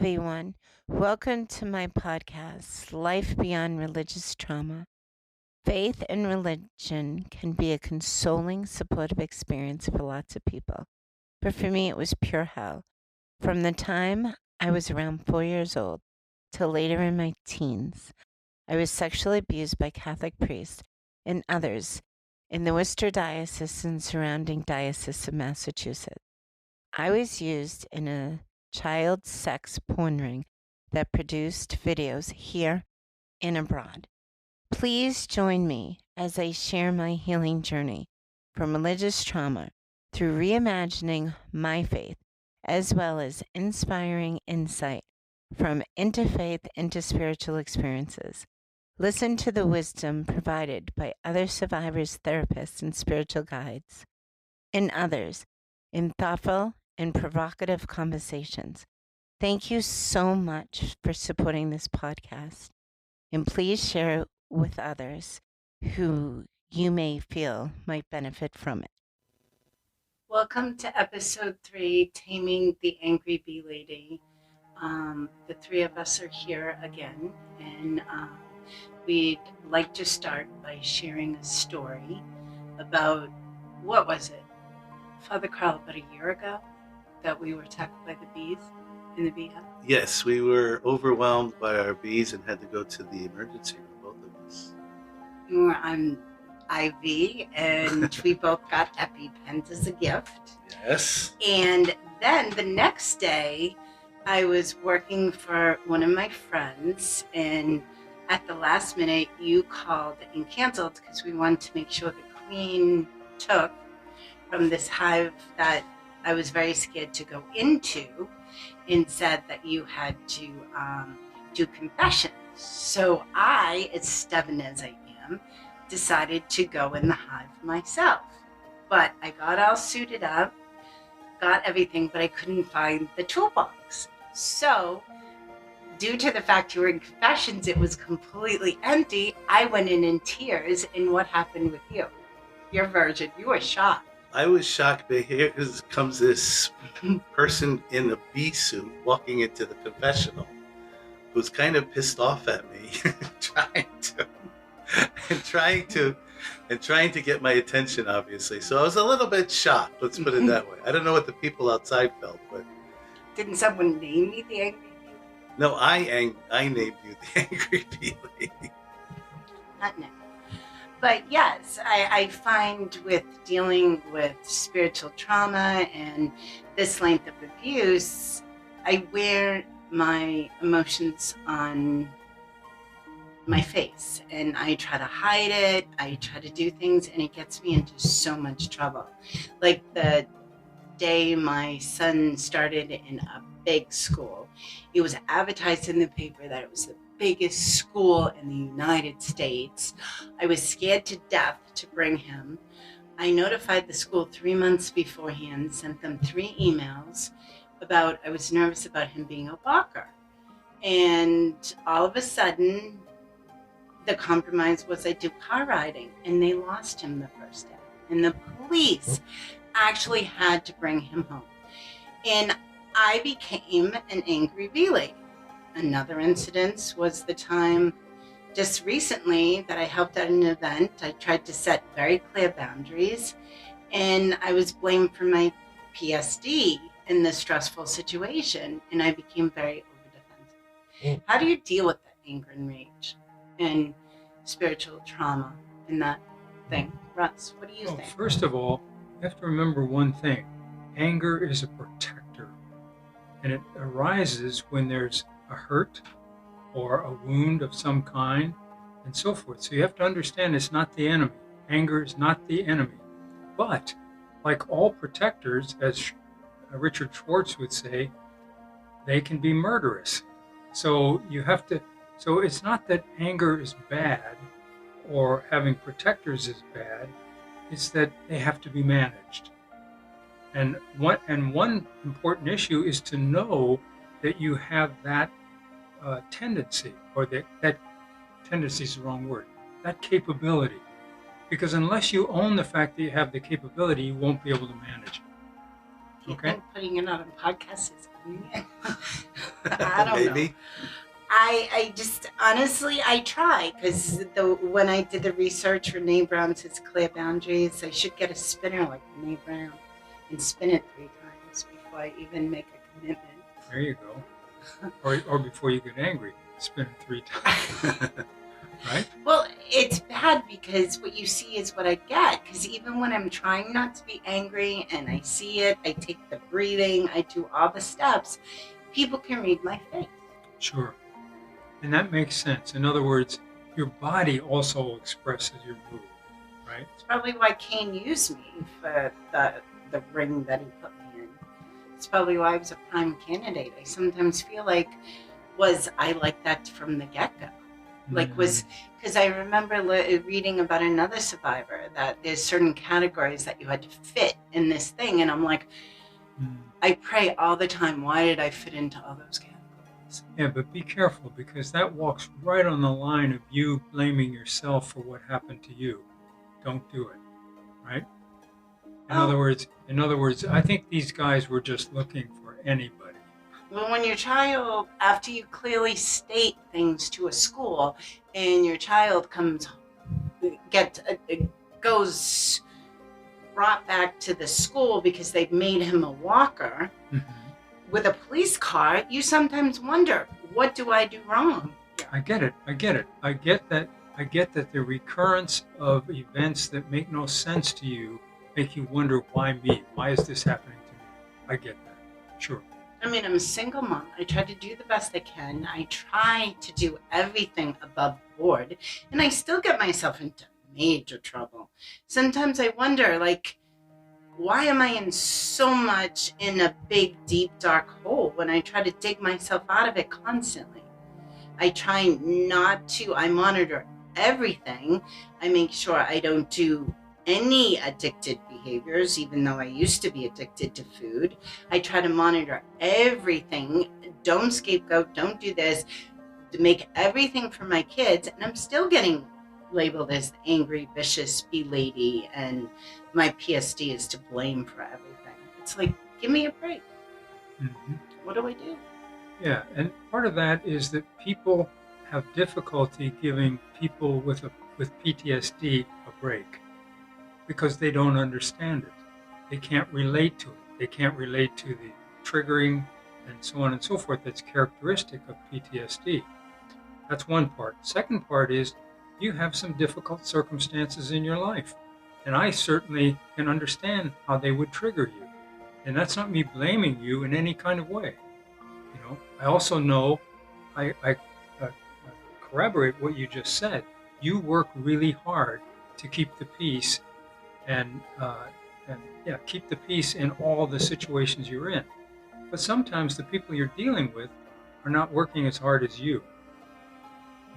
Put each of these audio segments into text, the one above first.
everyone. Welcome to my podcast, Life Beyond Religious Trauma. Faith and religion can be a consoling, supportive experience for lots of people. But for me, it was pure hell. From the time I was around 4 years old till later in my teens, I was sexually abused by Catholic priests and others in the Worcester Diocese and surrounding Diocese of Massachusetts. I was used in a child sex porn ring that produced videos here and abroad. Please join me as I share my healing journey from religious trauma through reimagining my faith, as well as inspiring insight from interfaith into spiritual experiences. Listen to the wisdom provided by other survivors, therapists, and spiritual guides, and others in thoughtful and provocative conversations. Thank you so much for supporting this podcast, and please share it with others who you may feel might benefit from it. Welcome to episode 3, Taming the Angry Bee Lady. The three of us are here again, and we'd like to start by sharing a story about, what was it, Father Carl, about a year ago, that we were attacked by the bees in the beehive? Yes, we were overwhelmed by our bees and had to go to the emergency room, both of us. We were on IV, and we both got EpiPens as a gift. Yes. And then the next day, I was working for one of my friends, and at the last minute, you called and canceled because we wanted to make sure the queen took from this hive that I was very scared to go into, and said that you had to do confessions. So I, as stubborn as I am, decided to go in the hive myself. But I got all suited up, got everything, but I couldn't find the toolbox. So due to the fact you were in confessions, it was completely empty. I went in tears. And what happened with you? Your version, you were shocked. I was shocked, but here comes this person in a bee suit walking into the confessional who's kind of pissed off at me, trying to get my attention, obviously. So I was a little bit shocked, let's put it that way. I don't know what the people outside felt, but... Didn't someone name me the Angry Bee? No, I named you the Angry Bee Lady. Not now. But yes, I find with dealing with spiritual trauma and this length of abuse, I wear my emotions on my face, and I try to hide it. I try to do things, and it gets me into so much trouble. Like the day my son started in a big school, it was advertised in the paper that it was the biggest school in the United States. I was scared to death to bring him. I notified the school 3 months beforehand, sent them 3 emails about, I was nervous about him being a walker. And all of a sudden, the compromise was I do car riding, and they lost him the first day. And the police actually had to bring him home. And I became an angry bee lady. Another incident was the time just recently that I helped at an event. I tried to set very clear boundaries, and I was blamed for my PSD in this stressful situation, and I became very over-defensive. How do you deal with that anger and rage and spiritual trauma in that thing? Russ, what do you think? First of all, you have to remember one thing. Anger is a protector, and it arises when there's a hurt or a wound of some kind and so forth. So you have to understand it's not the enemy. Anger is not the enemy. But like all protectors, as Richard Schwartz would say, they can be murderous. So it's not that anger is bad or having protectors is bad. It's that they have to be managed. And one important issue is to know that you have that tendency, or that tendency is the wrong word, that capability. Because unless you own the fact that you have the capability, you won't be able to manage it. Do you Okay. think putting it on a podcast is convenient? I don't know. Maybe. I just honestly I try because when I did the research for Nate Brown's Clear Boundaries, I should get a spinner like Nate Brown and spin it 3 times before I even make a commitment. There you go. Or before you get angry, spin it 3 times. Right? Well, it's bad because what you see is what I get. Because even when I'm trying not to be angry and I see it, I take the breathing, I do all the steps, people can read my face. Sure. And that makes sense. In other words, your body also expresses your mood, right? It's probably why Kane used me for the ring that he put me in. It's probably why I was a prime candidate. I sometimes feel like I like that from the get-go. Like was because I remember reading about another survivor that there's certain categories that you had to fit in this thing, and I'm like, I pray all the time, why did I fit into all those categories? Yeah, but be careful because that walks right on the line of you blaming yourself for what happened to you. Don't do it, right? In other words, I think these guys were just looking for anybody. Well, when your child, after you clearly state things to a school, and your child goes brought back to the school because they've made him a walker with a police car, you sometimes wonder, what do I do wrong? I get it. I get that the recurrence of events that make no sense to you make you wonder, why me? Why is this happening to me? I get that. Sure. I mean, I'm a single mom. I try to do the best I can. I try to do everything above board, and I still get myself into major trouble. Sometimes I wonder, like, why am I in so much in a big, deep, dark hole when I try to dig myself out of it constantly? I try not to. I monitor everything. I make sure I don't do any addicted behaviors, even though I used to be addicted to food. I try to monitor everything. Don't scapegoat, don't do this, to make everything for my kids. And I'm still getting labeled as the angry, vicious bee lady, and my PSD is to blame for everything. It's like, give me a break. What do I do? Yeah, and part of that is that people have difficulty giving people with PTSD a break because they don't understand it. They can't relate to it. They can't relate to the triggering and so on and so forth that's characteristic of PTSD. That's one part. Second part is you have some difficult circumstances in your life, and I certainly can understand how they would trigger you. And that's not me blaming you in any kind of way. You know, I also know, I corroborate what you just said. You work really hard to keep the peace and keep the peace in all the situations you're in. But sometimes the people you're dealing with are not working as hard as you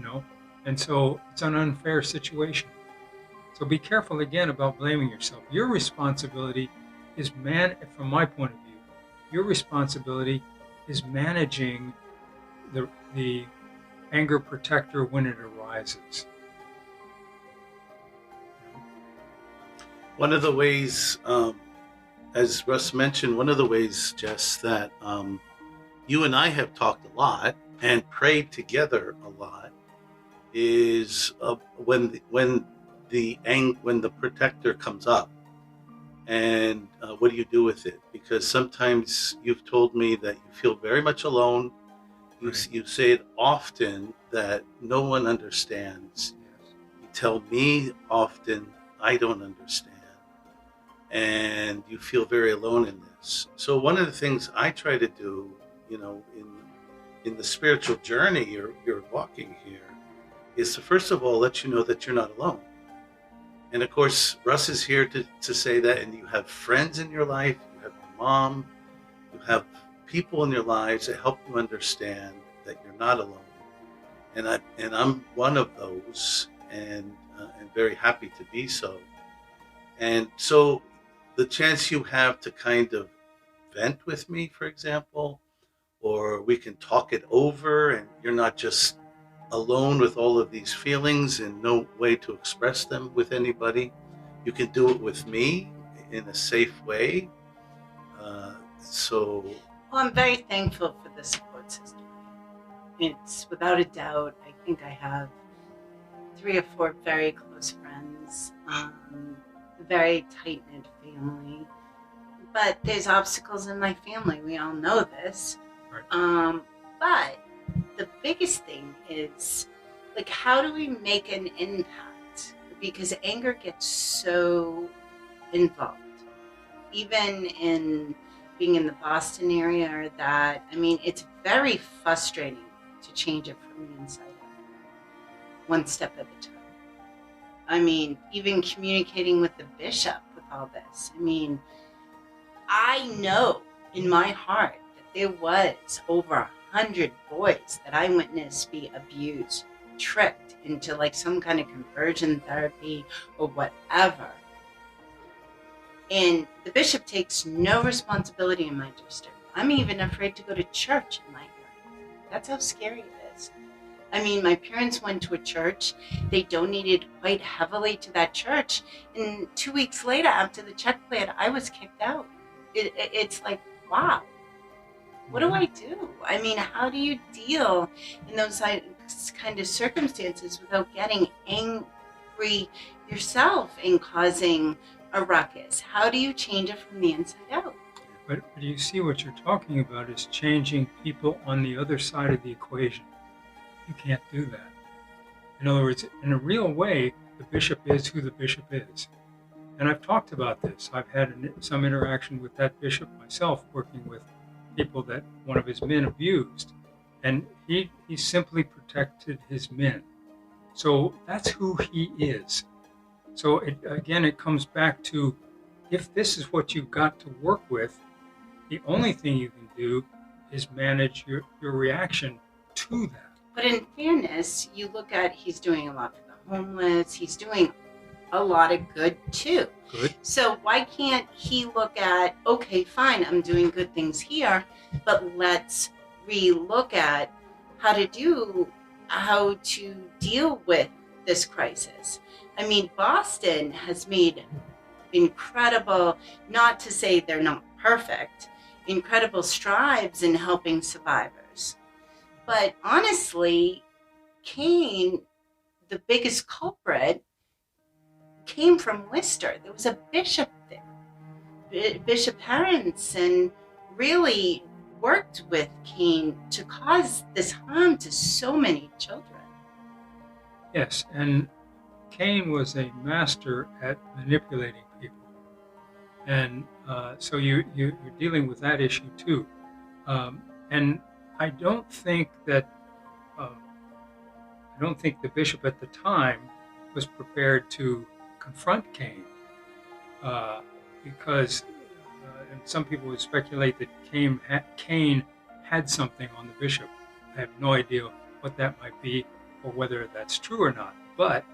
know, and so it's an unfair situation. So be careful again about blaming yourself. Your responsibility is, from my point of view, your responsibility is managing the anger protector when it arises. One of the ways, as Russ mentioned, one of the ways, Jess, that you and I have talked a lot and prayed together a lot is when the protector comes up, and what do you do with it? Because sometimes you've told me that you feel very much alone. You say it often that no one understands. You tell me often I don't understand. And you feel very alone in this. So one of the things I try to do, you know, in the spiritual journey you're walking here, is to first of all let you know that you're not alone. And of course, Russ is here to say that, and you have friends in your life, you have your mom, you have people in your lives that help you understand that you're not alone. And I'm one of those, and very happy to be so. And so the chance you have to kind of vent with me, for example, or we can talk it over, and you're not just alone with all of these feelings and no way to express them with anybody. You can do it with me in a safe way. So, Well, I'm very thankful for the support system. It's without a doubt, I think I have 3 or 4 very close friends, a very tight-knit family. But there's obstacles in my family. We all know this. Right. But the biggest thing is, like, how do we make an impact? Because anger gets so involved. Even in being in the Boston area or that, I mean, it's very frustrating to change it from the inside out, one step at a time. I mean, even communicating with the bishop with all this. I mean, I know in my heart that there was over 100 boys that I witnessed be abused, tricked into like some kind of conversion therapy or whatever. And the bishop takes no responsibility in my district. I'm even afraid to go to church in my area. That's how scary it is. I mean, my parents went to a church. They donated quite heavily to that church. And 2 weeks later, after the check cleared, I was kicked out. It's like, wow, what do I do? I mean, how do you deal in those kind of circumstances without getting angry yourself and causing a ruckus? How do you change it from the inside out? But you see, what you're talking about is changing people on the other side of the equation. You can't do that. In other words, in a real way, the bishop is who the bishop is. And I've talked about this. I've had some interaction with that bishop myself, working with people that one of his men abused. And he simply protected his men. So that's who he is. So it comes back to, if this is what you've got to work with, the only thing you can do is manage your reaction to that. But in fairness, you look at, he's doing a lot for the homeless. He's doing a lot of good too. Good. So why can't he look at, okay, fine, I'm doing good things here, but let's re-look at how to deal with this crisis. I mean, Boston has made incredible, not to say they're not perfect, incredible strides in helping survivors. But honestly, Cain, the biggest culprit, came from Worcester. There was a bishop there, Bishop Harrison, really worked with Cain to cause this harm to so many children. Yes, and Cain was a master at manipulating people, and so you're dealing with that issue too. And I don't think that the bishop at the time was prepared to confront Cain, because and some people would speculate that Cain had something on the bishop. I have no idea what that might be or whether that's true or not. But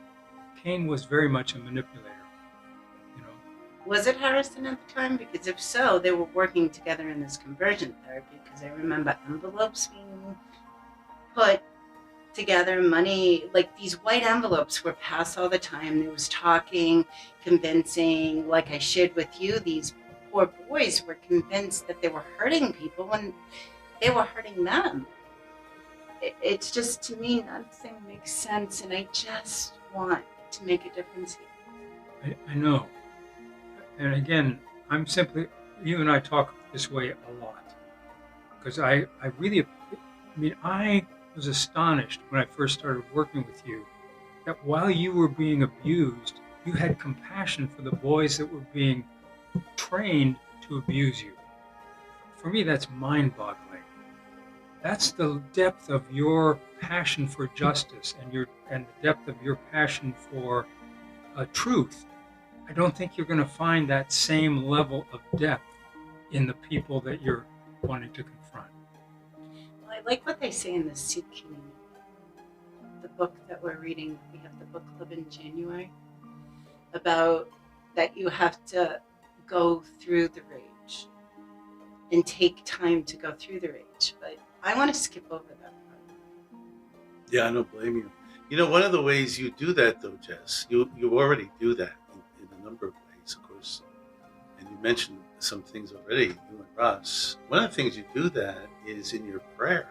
Cain was very much a manipulator. Was it Harrison at the time? Because if so, they were working together in this conversion therapy, because I remember envelopes being put together, money, like these white envelopes were passed all the time. There was talking, convincing, like I shared with you, these poor boys were convinced that they were hurting people when they were hurting them. It's just, to me, nothing makes sense, and I just want to make a difference here. I know. And again, you and I talk this way a lot, because I was astonished when I first started working with you that while you were being abused, you had compassion for the boys that were being trained to abuse you. For me, that's mind-boggling. That's the depth of your passion for justice and the depth of your passion for truth. I don't think you're going to find that same level of depth in the people that you're wanting to confront. Well, I like what they say in the Sikh community. The book that we're reading, we have the book club in January, about that you have to go through the rage and take time to go through the rage. But I want to skip over that part. Yeah, I don't blame you. You know, one of the ways you do that, though, Jess, you already do that in a number of ways, of course. And you mentioned some things already. You and Russ, one of the things you do that is in your prayer.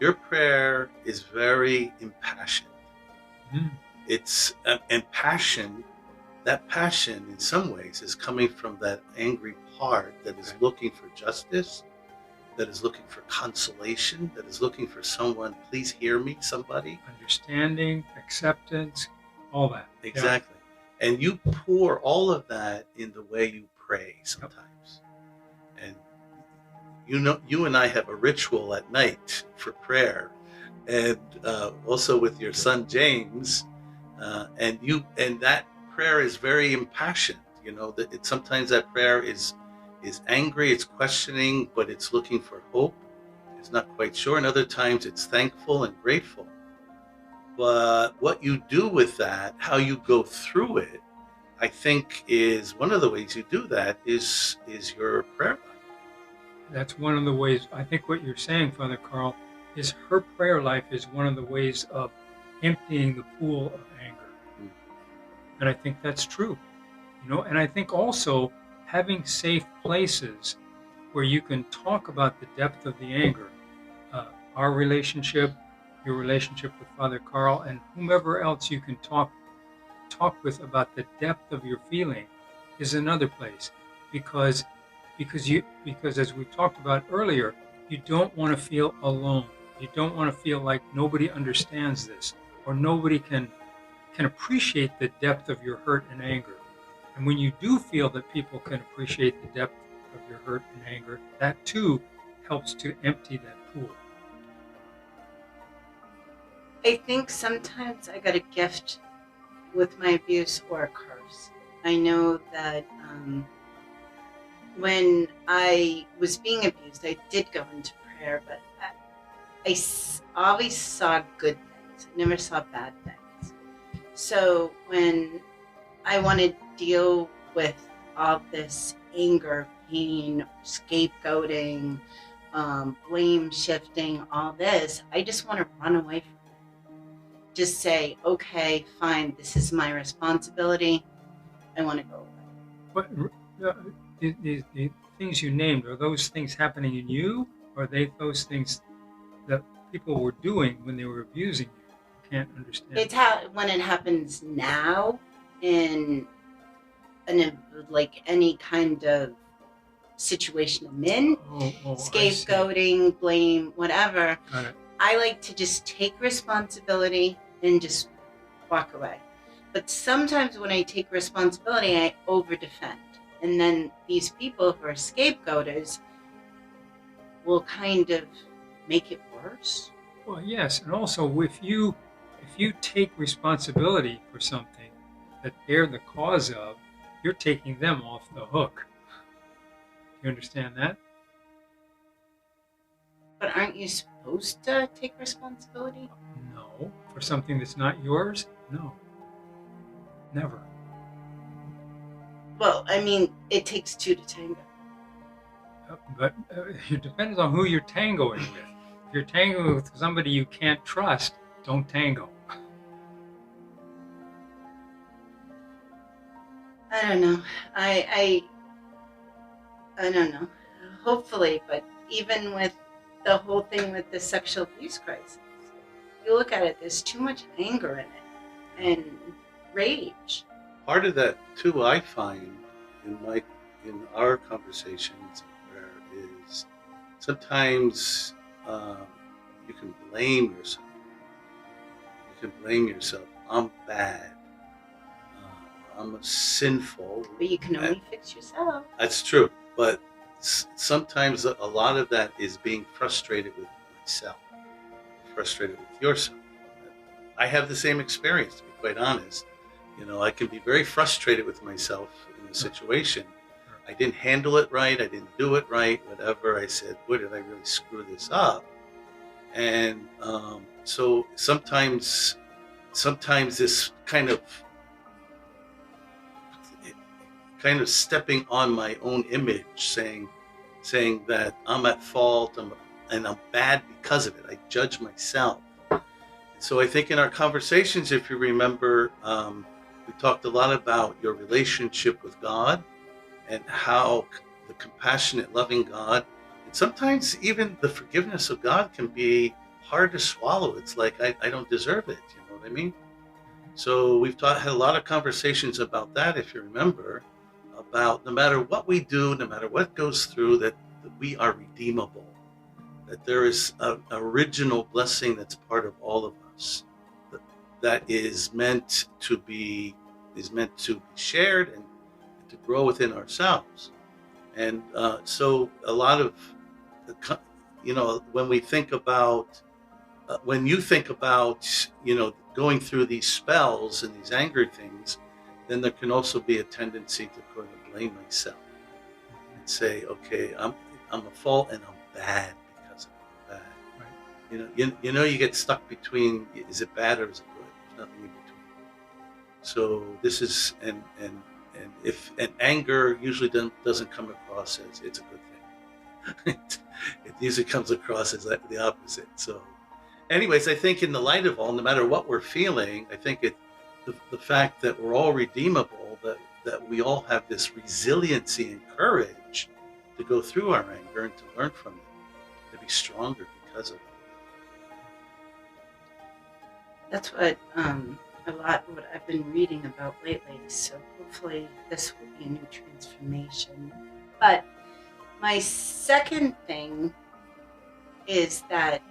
Your prayer is very impassioned. Mm. It's impassioned. That passion, in some ways, is coming from that angry part that is looking for justice, that is looking for consolation, that is looking for someone, please hear me, somebody. Understanding, acceptance, all that. Exactly. And you pour all of that in the way you pray sometimes. And you and I have a ritual at night for prayer, and also with your son James, and that prayer is very impassioned. That sometimes that prayer is angry, it's questioning, but it's looking for hope. It's not quite sure, and other times it's thankful and grateful. But what you do with that, how you go through it, I think is one of the ways you do that is your prayer life. That's one of the ways. I think what you're saying, Father Carl, is her prayer life is one of the ways of emptying the pool of anger. Mm. And I think that's true. And I think also having safe places where you can talk about the depth of the anger, our relationship, your relationship with Father Carl, and whomever else you can talk with about the depth of your feeling is another place, because as we talked about earlier, you don't want to feel alone. You don't want to feel like nobody understands this, or nobody can appreciate the depth of your hurt and anger. And when you do feel that people can appreciate the depth of your hurt and anger, that too helps to empty that pool. I think sometimes I got a gift with my abuse or a curse. I know that when I was being abused, I did go into prayer, but I always saw good things. I never saw bad things. So when I wanted to deal with all this anger, pain, scapegoating, blame shifting, all this, I just want to run away from it. Just say, okay, fine, this is my responsibility. I want to go away. But the things you named, are those things happening in you, or are they those things that people were doing when they were abusing you? I can't understand. It's when it happens now in like any kind of situation I'm in, scapegoating, blame, whatever. Got it. I like to just take responsibility and just walk away. But sometimes when I take responsibility, I over-defend. And then these people who are scapegoaters will kind of make it worse. Well, yes. And also, if you take responsibility for something that they're the cause of, you're taking them off the hook. You understand that? But aren't you supposed to take responsibility? No. For something that's not yours? No. Never. Well, I mean, it takes two to tango. But it depends on who you're tangoing with. If you're tangoing with somebody you can't trust, don't tango. I don't know. I don't know. Hopefully, but even with the whole thing with the sexual abuse crisis, you look at it, there's too much anger in it and rage. Part of that too, I find in our conversations where is sometimes you can blame yourself. You can blame yourself. I'm bad. I'm sinful. But you can only fix yourself. That's true. But sometimes a lot of that is being frustrated with myself, frustrated with yourself. I have the same experience, to be quite honest. I can be very frustrated with myself in a situation. I didn't handle it right. I didn't do it right. Whatever. I said, boy, did I really screw this up? And so sometimes this kind of stepping on my own image, saying that I'm at fault and I'm bad because of it. I judge myself. And so I think in our conversations, if you remember, we talked a lot about your relationship with God and how the compassionate, loving God. And sometimes even the forgiveness of God can be hard to swallow. It's like, I don't deserve it. You know what I mean? So we've had a lot of conversations about that, if you remember, about no matter what we do, no matter what goes through, that we are redeemable, that there is an original blessing that's part of all of us, that is meant to be shared and to grow within ourselves. And so a lot of, when we think about, when you think about, going through these spells and these angry things, then there can also be a tendency to kind of blame myself and say, okay, I'm a fault and I'm bad because I'm bad. Right. You get stuck between, is it bad or is it good? There's nothing in between. So this is, and anger usually doesn't come across as it's a good thing. It usually comes across as the opposite. So anyways, I think in the light of all, no matter what we're feeling, I think the fact that we're all redeemable, that we all have this resiliency and courage to go through our anger and to learn from it, to be stronger because of it. That's what a lot of what I've been reading about lately. So hopefully this will be a new transformation. But my second thing is that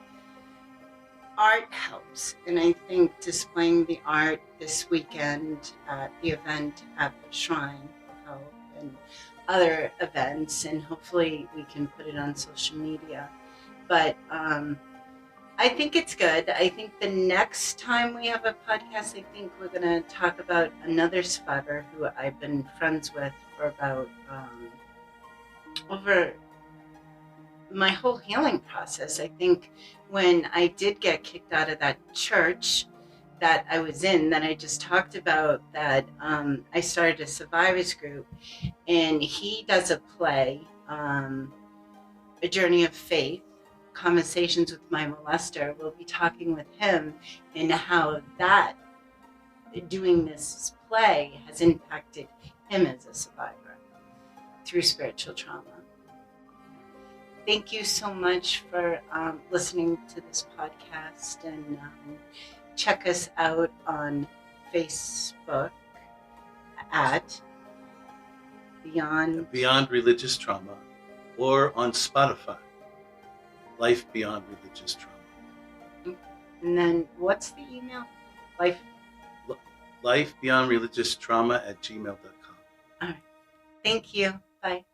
art helps, and I think displaying the art this weekend at the event at the shrine will help, and other events, and hopefully we can put it on social media. But I think it's good. I think the next time we have a podcast, I think we're going to talk about another survivor who I've been friends with for about over my whole healing process. I think when I did get kicked out of that church that I was in, that I just talked about, that I started a survivors group, and he does a play, A Journey of Faith, Conversations with My Molester. We'll be talking with him and how that doing this play has impacted him as a survivor through spiritual trauma. Thank you so much for listening to this podcast, and check us out on Facebook at Beyond Religious Trauma, or on Spotify, Life Beyond Religious Trauma. And then what's the email? Life Beyond Religious Trauma @gmail.com. All right. Thank you. Bye.